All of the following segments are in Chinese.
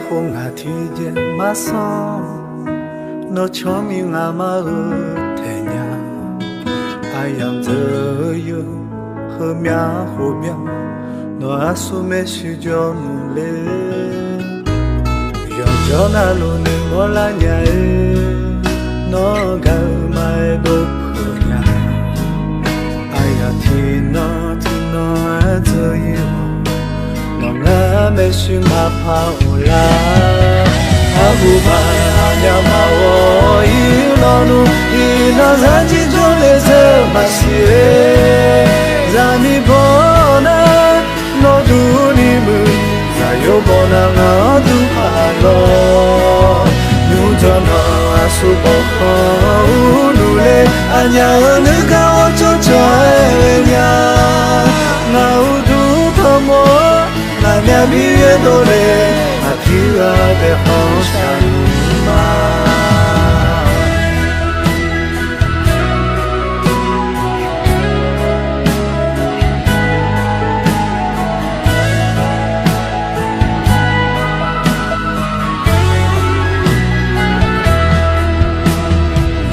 红啊提见马桑，那长命啊马尔太阳，爱养着有和苗和苗，那阿苏没许叫努力，要叫那路呢我来年，那个买不破呀，爱呀听那这有。那没许马跑啦，阿古巴阿娘马我一老路，一那山鸡中的这马些，让你不能我读你们，再有不能我读怕咯，有着那阿苏不好努力，阿娘你看我做这样，我读怕我。那面比越多嘞，那皮啊的好像马。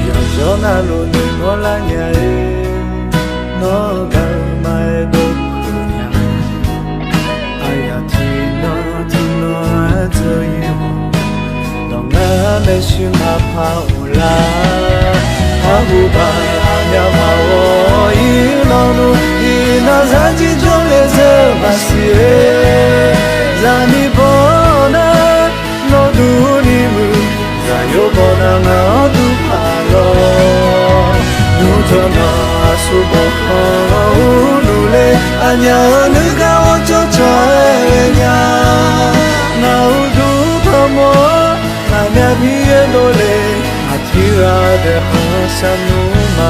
要叫那路你我来年，那个买都。没许马跑啦，阿古巴阿娘马我一老路，一那山鸡中的这马些，让你不能我读你们，让有不能我读怕咯，有着那阿苏不好努力，阿娘你看我做这样，我读怕我。那面皮越多嘞，阿提拉的好像努嘛，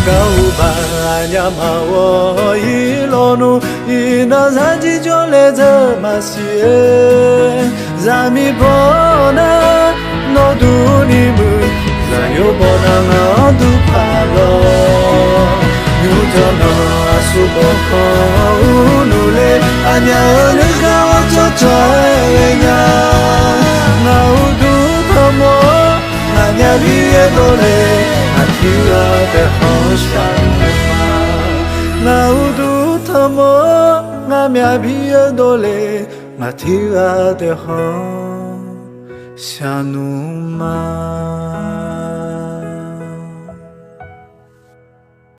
高巴阿娘嘛我一路努，一那山鸡就来这么些，让米不能我读你们，让有不能我读怕咯，有着那苏不好努力，阿娘你看我做这样。那乌杜他莫，那年比越多嘞，那提拉的好像马。那乌杜他莫，那年比越多嘞，那提拉的好像马。